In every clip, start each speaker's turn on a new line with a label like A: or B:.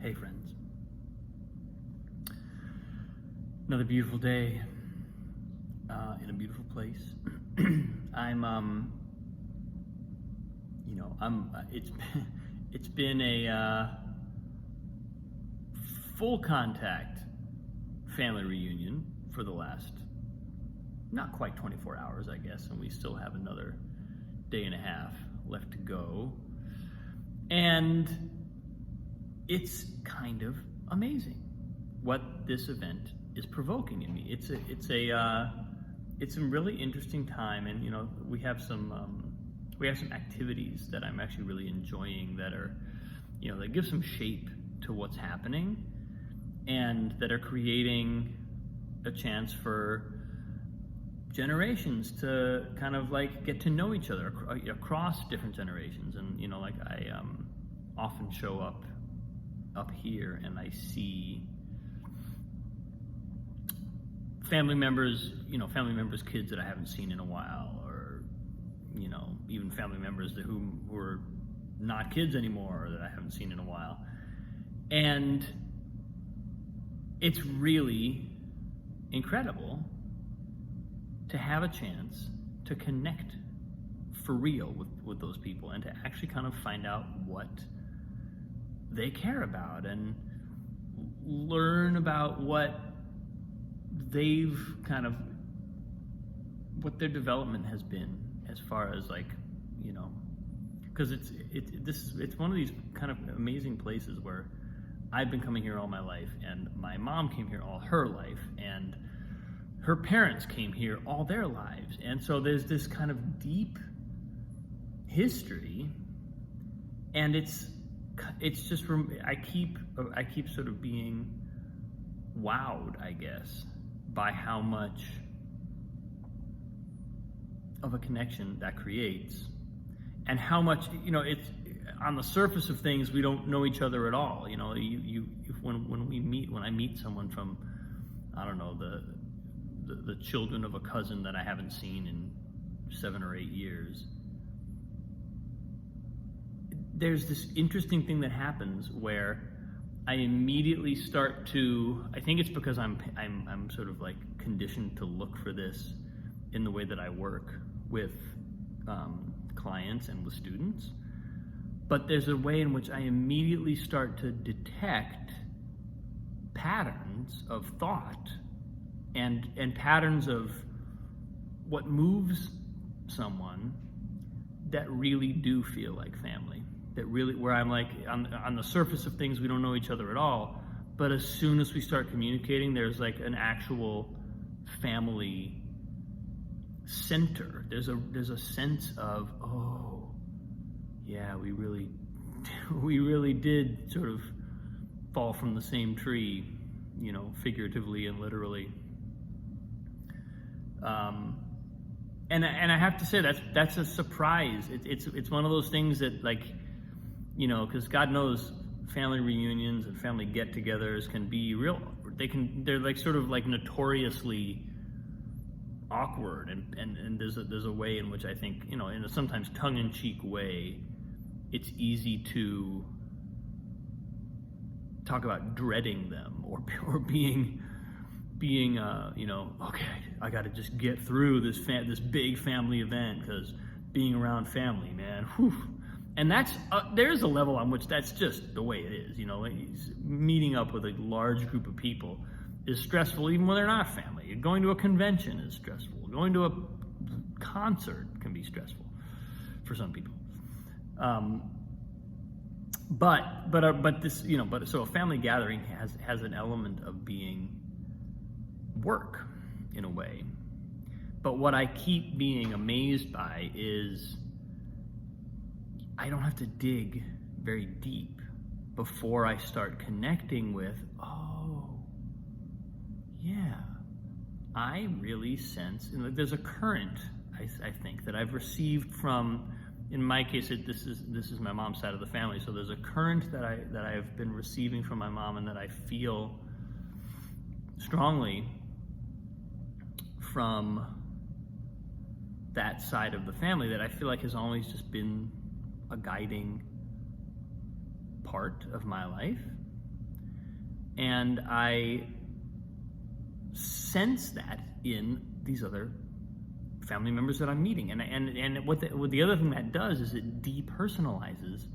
A: Hey friends, another beautiful day in a beautiful place. It's been a full contact family reunion for the last not quite 24 hours, I guess, and we still have another day and a half left to go. And it's kind of amazing what this event is provoking in me. It's a really interesting time, and we have some activities that I'm actually really enjoying that are that give some shape to what's happening, and that are creating a chance for generations to kind of like get to know each other across different generations. And I often show up here and I see family members kids that I haven't seen in a while, or even family members who are not kids anymore, or that I haven't seen in a while. And it's really incredible to have a chance to connect for real with those people, and to actually kind of find out what they care about and learn about what their development has been, as far as because it's one of these kind of amazing places where I've been coming here all my life, and my mom came here all her life, and her parents came here all their lives. And so there's this kind of deep history, and it's just, I keep sort of being wowed, I guess, by how much of a connection that creates, and how much it's on the surface of things we don't know each other at all. When I meet someone from, I don't know, the children of a cousin that I haven't seen in 7 or 8 years, there's this interesting thing that happens where I immediately start to, I think it's because I'm sort of like conditioned to look for this in the way that I work with clients and with students. But there's a way in which I immediately start to detect patterns of thought and patterns of what moves someone that really do feel like family. That really, where I'm like, on the surface of things we don't know each other at all, but as soon as we start communicating, there's like an actual family center. There's a sense of, oh yeah, we really did sort of fall from the same tree, figuratively and literally. And I have to say that's a surprise. It's one of those things that, like, because God knows family reunions and family get-togethers can be real. They're like sort of like notoriously awkward, and there's a way in which I think, in a sometimes tongue-in-cheek way, it's easy to talk about dreading them or being okay, I got to just get through this big family event, because being around family, man, whew. And there's a level on which that's just the way it is. Meeting up with a large group of people is stressful, even when they're not family. Going to a convention is stressful. Going to a concert can be stressful for some people. So a family gathering has an element of being work in a way. But what I keep being amazed by is I don't have to dig very deep before I start connecting with, oh, yeah, I really sense, there's a current, I think, that I've received from, in my case, this is my mom's side of the family, so there's a current that I have been receiving from my mom, and that I feel strongly from that side of the family, that I feel like has always just been a guiding part of my life. And I sense that in these other family members that I'm meeting. And what the other thing that does is it depersonalizes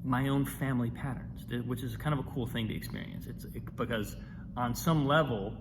A: my own family patterns, which is kind of a cool thing to experience. Because on some level,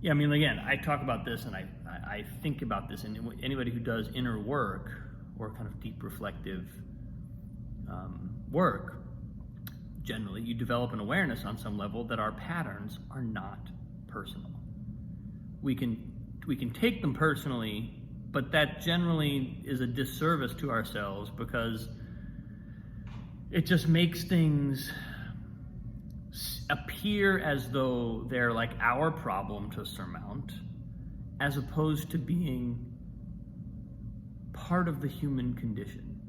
A: yeah, I mean, again, I talk about this and I think about this, and anybody who does inner work or kind of deep reflective work, generally you develop an awareness on some level that our patterns are not personal. We can take them personally, but that generally is a disservice to ourselves, because it just makes things appear as though they're like our problem to surmount, as opposed to being part of the human condition.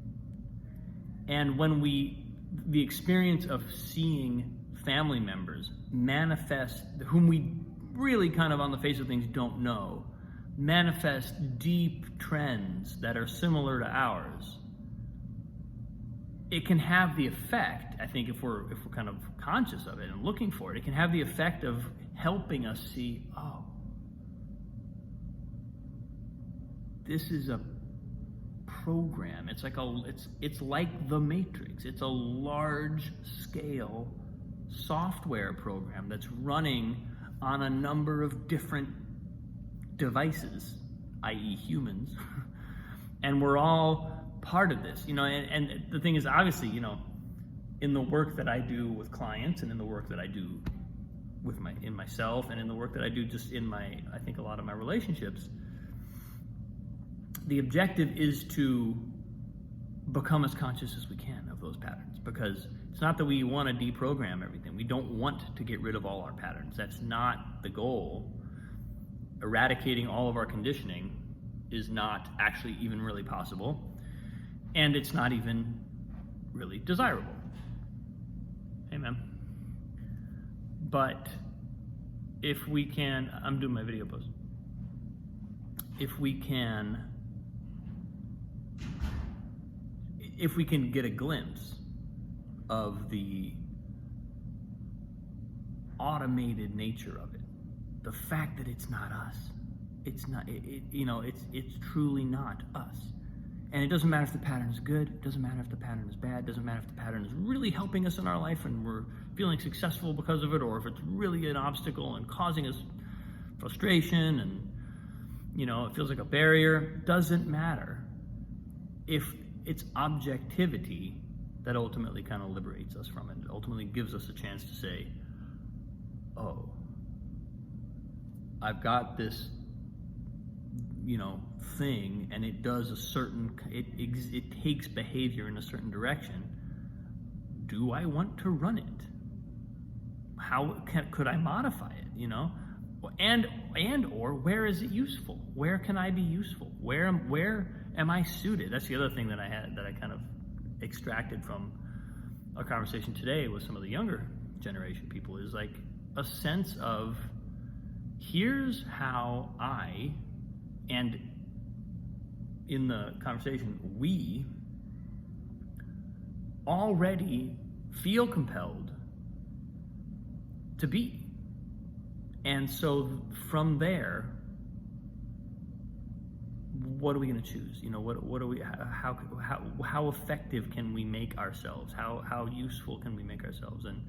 A: And when the experience of seeing family members manifest, whom we really kind of on the face of things don't know, manifest deep trends that are similar to ours, it can have the effect, I think, if we're kind of conscious of it and looking for it, it can have the effect of helping us see, oh, this is a program. It's like the Matrix. It's a large scale software program that's running on a number of different devices, i.e. humans, and we're all part of this, and the thing is, obviously, in the work that I do with clients, and in the work that I do in myself, and in the work that I do just in I think a lot of my relationships, the objective is to become as conscious as we can of those patterns, because it's not that we want to deprogram everything. We don't want to get rid of all our patterns. That's not the goal. Eradicating all of our conditioning is not actually even really possible, and it's not even really desirable. Amen. But if we can, I'm doing my video post. If we can get a glimpse of the automated nature of it, the fact that it's not us, it's truly not us. And it doesn't matter if the pattern is good, it doesn't matter if the pattern is bad, it doesn't matter if the pattern is really helping us in our life and we're feeling successful because of it, or if it's really an obstacle and causing us frustration and, it feels like a barrier. Doesn't matter. If it's objectivity that ultimately kind of liberates us from it. It ultimately gives us a chance to say, oh, I've got this thing, and it does it takes behavior in a certain direction. Do I want to run it? How could I modify it? Or where is it useful? Where can I be useful? Where am I suited? That's the other thing that I kind of extracted from a conversation today with some of the younger generation people, is like a sense of, here's how I, and in the conversation, we already feel compelled to be. And so from there, what are we going to choose? What are we? How effective can we make ourselves? How useful can we make ourselves? And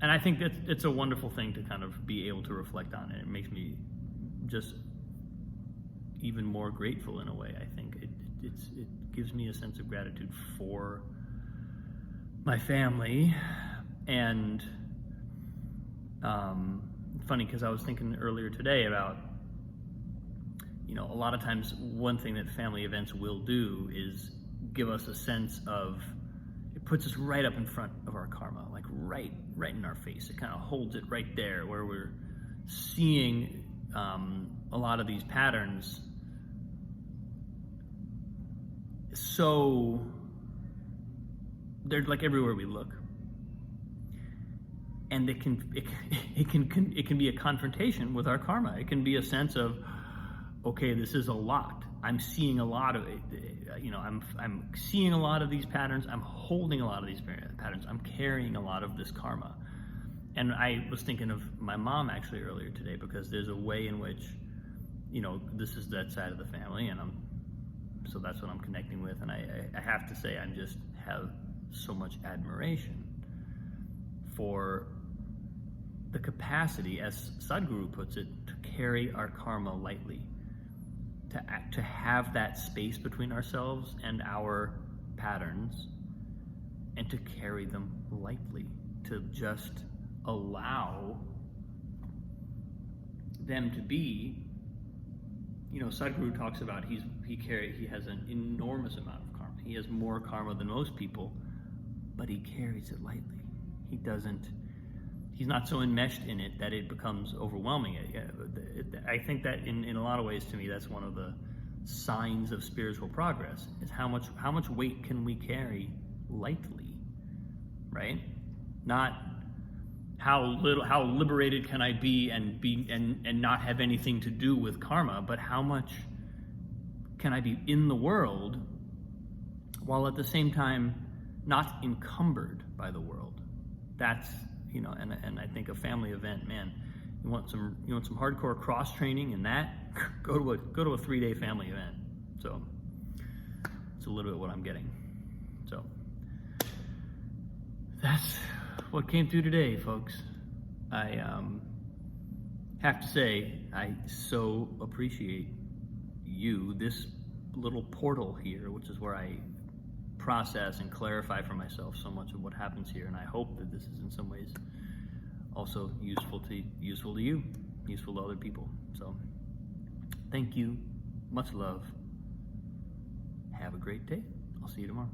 A: I think that it's a wonderful thing to kind of be able to reflect on it. It makes me just even more grateful in a way. I think it gives me a sense of gratitude for my family. And funny, because I was thinking earlier today about, a lot of times one thing that family events will do is give us a sense of, it puts us right up in front of our karma, like right in our face. It kind of holds it right there, where we're seeing a lot of these patterns. So they're like everywhere we look, and it can be a confrontation with our karma. It can be a sense of, okay, this is a lot. I'm seeing a lot of it. I'm seeing a lot of these patterns. I'm holding a lot of these patterns. I'm carrying a lot of this karma. And I was thinking of my mom actually earlier today, because there's a way in which, this is that side of the family, and so that's what I'm connecting with. And I have to say, I just have so much admiration for the capacity, as Sadhguru puts it, to carry our karma lightly, to have that space between ourselves and our patterns, and to carry them lightly, to just allow them to be. Sadhguru talks about he has an enormous amount of karma. He has more karma than most people, but he carries it lightly. He's not so enmeshed in it that it becomes overwhelming. I think that in a lot of ways, to me, that's one of the signs of spiritual progress, is how much weight can we carry lightly, right? Not how liberated can I be and not have anything to do with karma, but how much can I be in the world while at the same time not encumbered by the world. That's, and I think a family event, man, you want some hardcore cross training in that, go to a 3-day family event. So it's a little bit what I'm getting. So that's what came through today, folks. I have to say, I so appreciate you, this little portal here, which is where I process and clarify for myself so much of what happens here. And I hope that this is in some ways also useful to you, useful to other people. So thank you, much love, have a great day. I'll see you tomorrow.